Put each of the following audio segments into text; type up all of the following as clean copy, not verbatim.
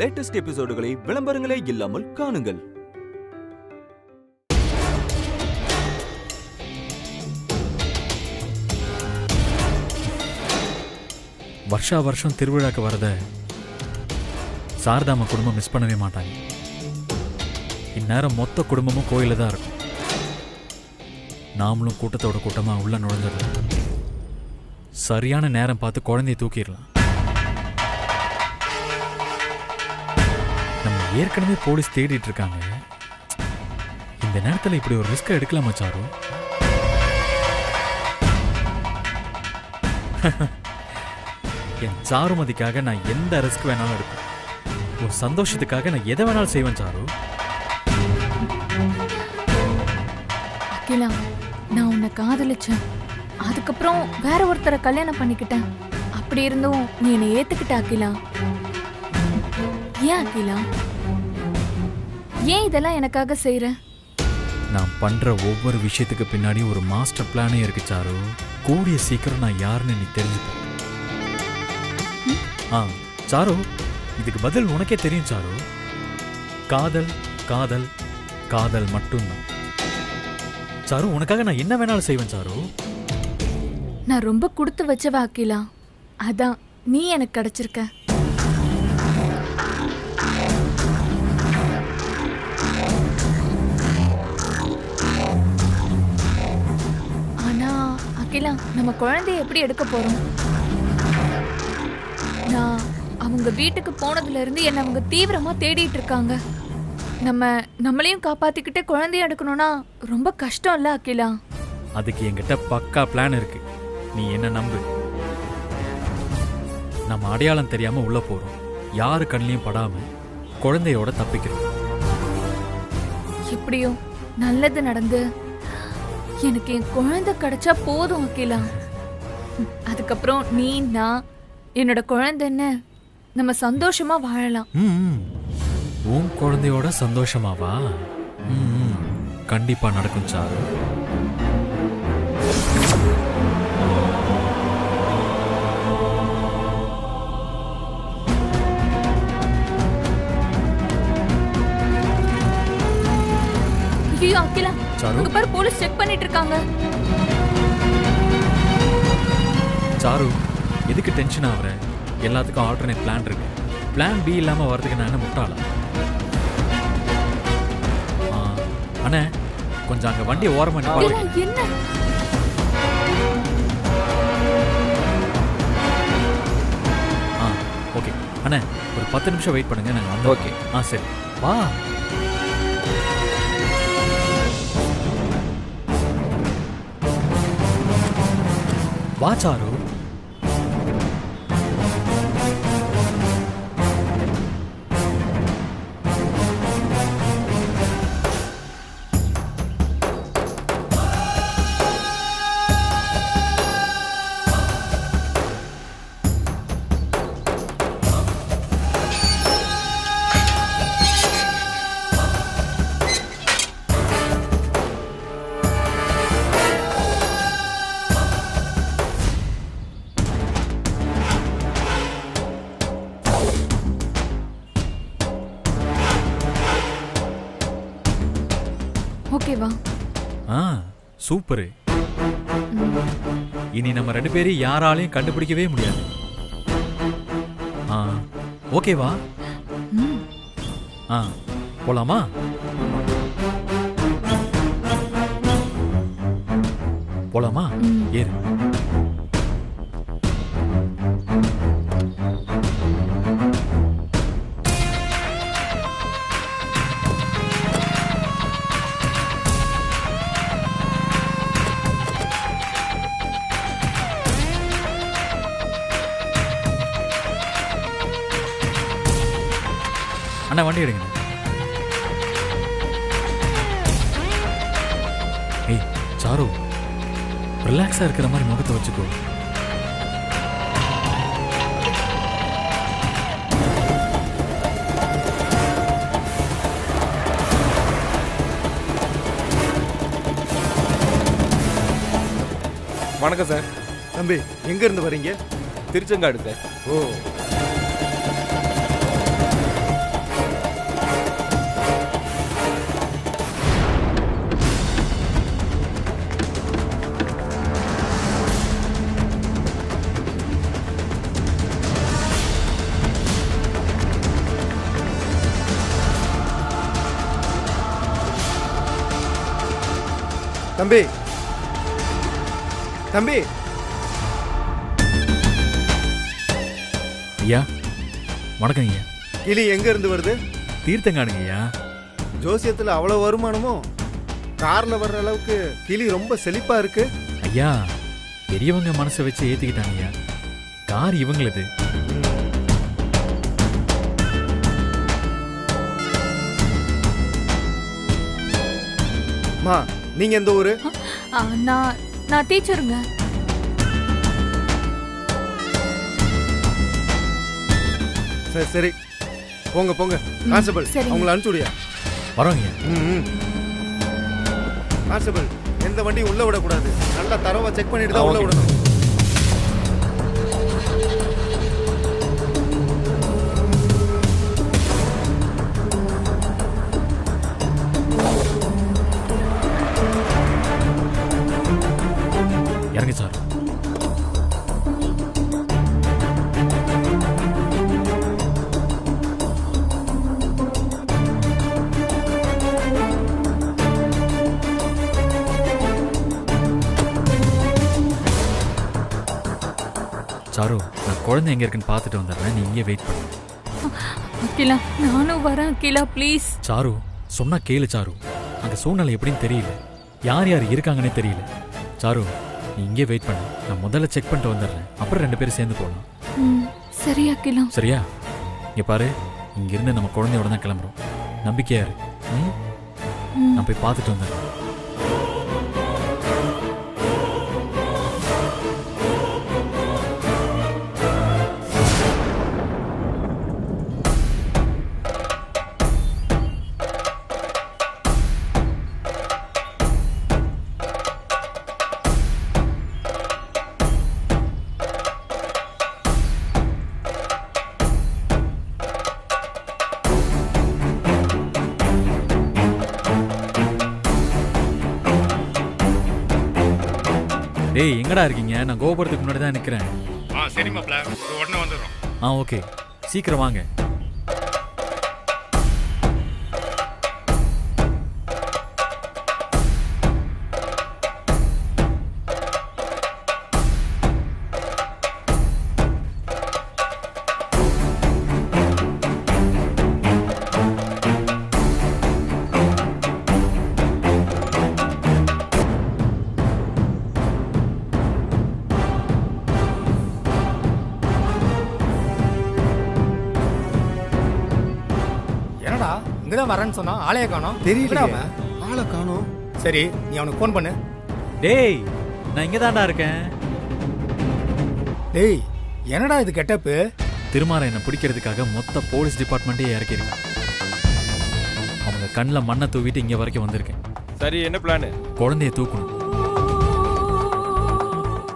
Latest எபிசோடுகளை விளம்பரங்களே இல்லாமல் காணுங்கள். வருஷா வருஷம் திருவிழாக்கு வரத சாரதாமா குடும்பம் மிஸ் பண்ணவே மாட்டாங்க. இந்நேரம் மொத்த குடும்பமும் கோயில தான் இருக்கும். நாமளும் கூட்டத்தோட கூட்டமா உள்ள நுழைஞ்சிடலாம். சரியான நேரம் பார்த்து குழந்தைய தூக்கிடலாம். நம்ம ஏற்கனவே போலீஸ் தேடிட்டு இருக்காங்க. இந்த நேரத்தில் இப்படி ஒரு ரிஸ்க் எடுக்கலாமா சாரு? என் சாருமதிக்காக நான் எந்த ரிஸ்க் வேணாலும் எடுப்பேன். உன் சந்தோஷத்துக்காக நான் எதை வேணாலும் செய்வேன் சாரு. அகிலா, நான் உன்னை காதலிச்சேன். அதுக்கப்புறம் வேற ஒருத்தரை கல்யாணம் பண்ணிக்கிட்டேன். அப்படி இருந்தும் நீ என்னை ஏத்துக்கிட்ட அகிலா. ஏன் அகிலா, ஏன் இதெல்லாம் எனக்காக செய்யற? நான் பண்ற ஒவ்வொரு விஷயத்துக்கு பின்னாடி ஒரு மாஸ்டர் பிளானே இருக்கு சாரு. கூடிய சீக்கிரம் நான் யாருன்னு நீ தெரிஞ்சுப்பேன். சாரு, இதுக்கு பதில் உனக்கே தெரியும் சாரு. காதல் காதல் காதல் மட்டும்தான் சாரு. உனக்காக நான் என்ன வேணாலும் செய்வேன் சாரு. நான் ரொம்ப கொடுத்து வச்சவ அகிலா. அதான் நீ எனக்கு கிடைச்சிருக்க. ஆனா அகிலா, நம்ம குழந்தைய எப்படி எடுக்க போறோம்? நான் அவங்க வீட்டுக்கு போனதுல இருந்து என்ன அவங்க தீவிரமா தேடிட்டு இருக்காங்க. நம்மளையும் காப்பாத்திக்கிட்டு குழந்தைய எடுக்கணும்னா ரொம்ப கஷ்டம் இல்ல அகிலா? அதுக்கு என்கிட்ட பக்கா பிளான் இருக்கு. நீ என்ன நம்பு. நம்ம அடையாளம் தெரியாம உள்ள போறோம். யாரு கண்ணிலையும் படாம குழந்தையோட தப்பிக்கிறோம். எப்படியோ நல்லது நடந்து எனக்கு என் குழந்தை கிடைச்சா போதும் அகிலா. அதுக்கப்புறம் நீ, நான், என்னோட குழந்தைன்னு நம்ம சந்தோஷமா வாழலாம். உன் குழந்தையோட சந்தோஷமாவா? கண்டிப்பா நடக்கும் சாரு. ஐயோ அகிலா, அங்க பாரு, போலீஸ் செக் பண்ணிட்டு இருக்காங்க. சாரு, எதுக்கு டென்ஷன் ஆகுற? எல்லாத்துக்கும் ஆல்டர்னேட் பிளான் இருக்கு. பிளான் பி இல்லாம வரதுக்கு நான் என்ன முட்டாளா? அண்ணே, கொஞ்சம் அங்க வண்டியை ஓரமா நிப்பாட்டுங்க. என்ன? ஓகே அண்ணே, ஒரு 10 நிமிஷம் வெயிட் பண்ணுங்க. நாங்க வந்து ஓகே. சரி வா. வா சாரு. ஓகேவா? சூப்பரு. இனி நம்ம 2 பேரையும் யாராலையும் கண்டுபிடிக்கவே முடியாது. ஓகேவா? போலாமா? போலாமா? ஏறு. அண்ணா, வண்டி எடுங்க. ஏய் சாரு, ரிலாக்ஸா இருக்கிற மாதிரி முகத்தை வச்சுக்கோ. வணக்கம் சார். தம்பி, எங்க இருந்து வரீங்க? திருச்செங்காடு சார். ஓ, தம்பி தம்பி ஐயா வணக்கம் ஐயா. கிளி எங்க இருந்து வருது? தீர்த்தங்காடுங்க ஐயா. ஜோசியத்துல அவ்வளவு வருமானமோ? கார்ல வர்ற அளவுக்கு கிளி ரொம்ப செழிப்பா இருக்கு. ஐயா பெரியவங்க மனசை வச்சு ஏத்திக்கிட்டாங்க ஐயா. கார் இவங்களது. மா நீங்க எந்த ஊரு? நான் டீச்சருங்க. சரி சரி போங்க போங்க. கான்ஸ்டபிள் சரிங்க. அவங்கள அனுப்பிச்சுடியா? வரோங்க ஐயா. கான்ஸ்டபிள் எந்த வண்டியும் உள்ள விடக்கூடாது. நல்லா தரவா செக் பண்ணிட்டு தான் உள்ள விடணும். இறங்க சார். சாரு நான் குழந்தை எங்க இருக்குன்னு பார்த்துட்டு வந்துடுறேன். நீ இங்கே வெயிட் பண்ணு. அகிலா நானும் வரேன். அகிலா ப்ளீஸ். சாரு சொன்னா கேளு சாரு. அங்க சூழ்நிலை எப்படின்னு தெரியல. யார் யார் இருக்காங்கன்னே தெரியல. சாரு நீ இங்கே வெயிட் பண்ணு. நான் முதல்ல செக் பண்ணிட்டு வந்துடுறேன். அப்புறம் 2 பேரும் சேர்ந்து போகலாம். சரி அகிலா. சரியா? இங்க பாரு, இங்கிருந்து நம்ம குழந்தையோட தான் கிளம்புறோம். நம்பிக்கையா இரு. நான் போய் பார்த்துட்டு வந்துடுறேன். டேய் எங்கடா இருக்கீங்க? நான் கோபுரத்துக்கு முன்னாடி தான் நிற்கிறேன். சரி மாப்ள, உடனே வந்துடுறோம். ஓகே சீக்கிரம் வாங்க. இங்கதான் வரேன்னு சொன்னா ஆளைய காணோம். தெரியல ஆளை காணோம். சரி நீ அவனுக்கு ஃபோன் பண்ணு. டேய் நான் இங்க தான்டா இருக்கேன். டேய் என்னடா இது கெட்டப்பு? திருமார என்ன பிடிக்கிறதுக்காக மொத்த போலீஸ் டிபார்ட்மெண்ட்டே இறக்கியிருக்கான். அவங்க கண்ணில் மண்ணை தூவிட்டு இங்க வரைக்கும் வந்திருக்கேன். சரி என்ன பிளான்? குழந்தைய தூக்கணும்.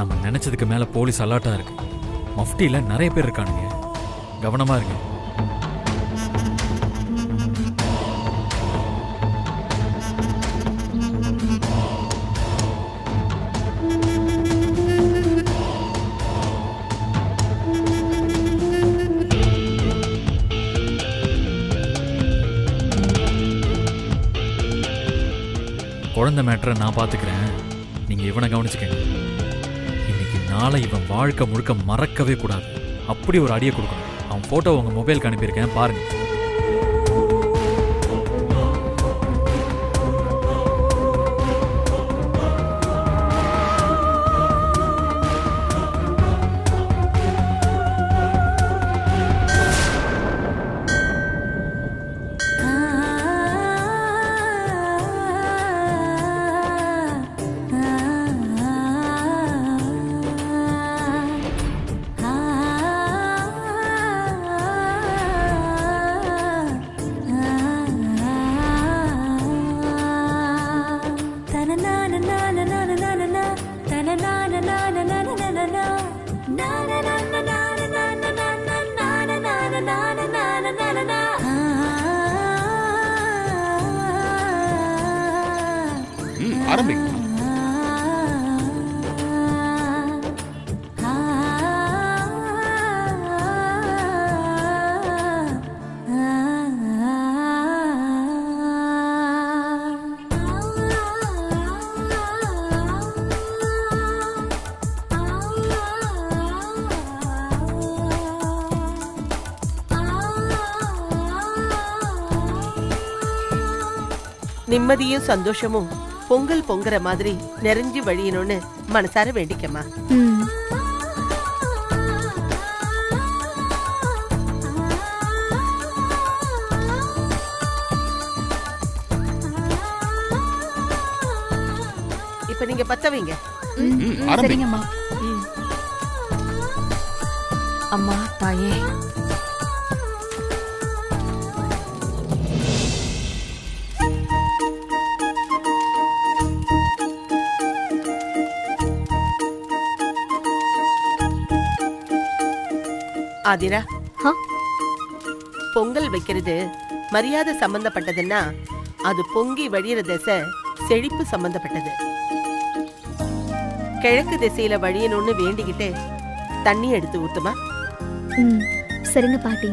நம்ம நினைச்சதுக்கு மேல போலீஸ் அலர்ட்டா இருக்கு. மஃப்டியில நிறைய பேர் இருக்கானுங்க. கவனமா இருக்கு. குழந்தை மேட்டரை நான் பார்த்துக்கிறேன். நீங்க இவனை கவனிச்சுக்கங்க. இன்னைக்கு நாளை இவன் வாழ்க்கை முழுக்க மறக்கவே கூடாது. அப்படி ஒரு அடியை கொடுக்கணும். அவன் போட்டோ உங்க மொபைலுக்கு அனுப்பியிருக்கேன் பாருங்க. ஆரம்பிங்க. நிம்மதியும் சந்தோஷமும் பொங்கல் பொங்குற மாதிரி நிறைஞ்சு வழியணும்னு மனசார வேண்டிக்கம்மா. இப்ப நீங்க பத்த வைங்க. சரிங்கம்மா. அம்மா தாயே, ஆதிரா, பொங்கல் வைக்கிறது மரியாதை சம்பந்தப்பட்டதுன்னா அது பொங்கி வழியிற திசை செழிப்பு சம்பந்தப்பட்டது. கிழக்கு திசையில வழியணும்னு வேண்டிக்கிட்டு தண்ணி எடுத்து ஊத்துமா. சரிங்க பாட்டி.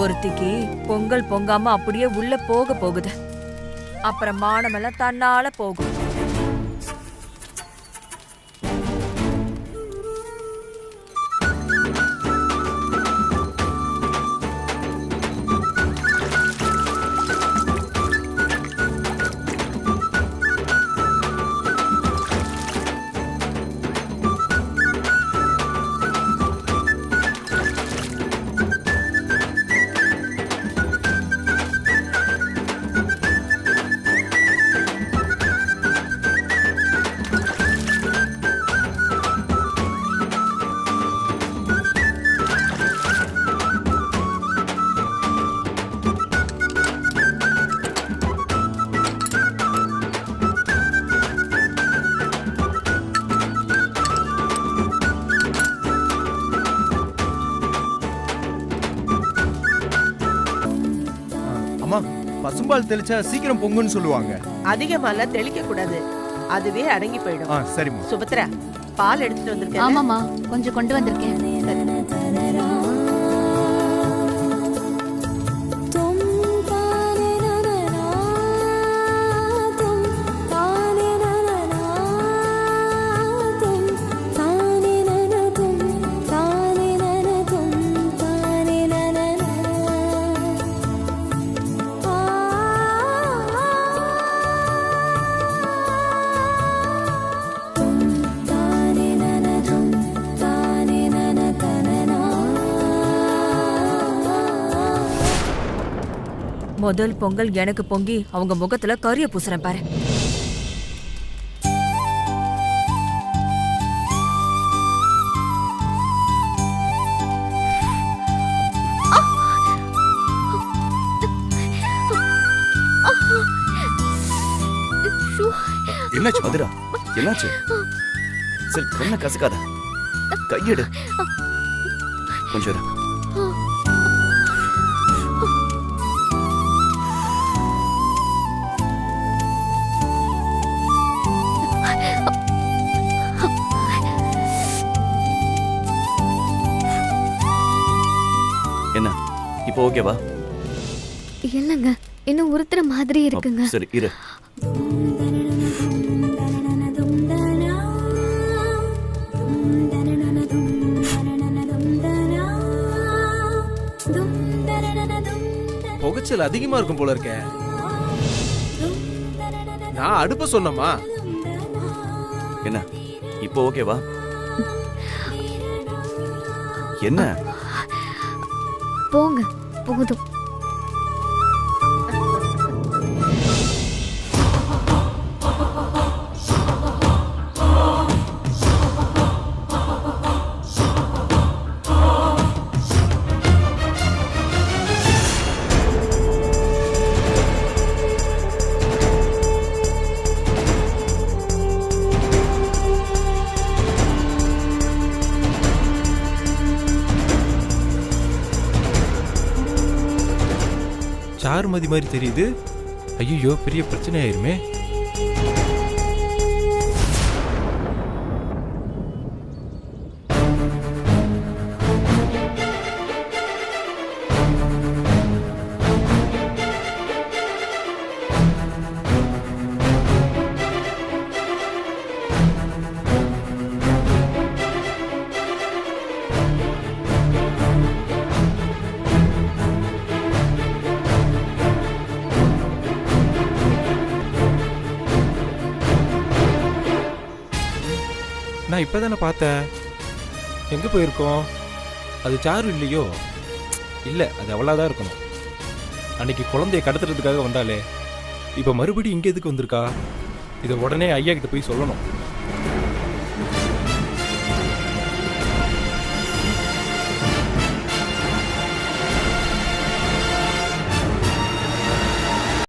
ஒருத்திக்கு பொங்கல் பொங்காம அப்படியே உள்ள போக போகுது. அப்புறம் மானமெல்லாம் தன்னால போகும். பசும்பால் தெளிச்சா சீக்கிரம் பொங்குன்னு சொல்லுவாங்க. அதிகமாலாம் தெளிக்க கூடாது, அதுவே அடங்கி போயிடும். சரிம்மா. சுபத்ரா, பால் எடுத்துட்டு வந்திருக்கேன். ஆமாமா, கொஞ்சம் கொண்டு வந்திருக்கேன். முதல் பொங்கல் எனக்கு பொங்கி அவங்க முகத்துல கரிய பூசுறேன் பாரு. என்னாச்சு மதுரா? என்னாச்சு? சரி, கண்ணை கசக்காத, கையெடு. கொஞ்சம் இரு. என்ன இப்போ ஓகேவா? இல்லங்க, இன்னும் உறுத்துற மாதிரி இருக்குங்க. சரி இரு. புகைச்சல் அதிகமா இருக்கும் போல இருக்க. நான் அடுப்ப சொன்னமா. என்ன இப்போ ஓகேவா? என்ன? போங்க, போதும். சாருமதி மாதிரி தெரியுது. ஐயோ, பெரிய பிரச்சனை ஆயிருமே. நான் இப்போ தானே பார்த்தேன். எங்கே போயிருக்கோம்? அது சாரு இல்லையோ? இல்லை, அது அவளாக இருக்கணும். அன்னைக்கு குழந்தைய கடத்துறதுக்காக வந்தாலே, இப்போ மறுபடியும் இங்கே எதுக்கு வந்திருக்கா? இதை உடனே ஐயா கிட்ட போய் சொல்லணும்.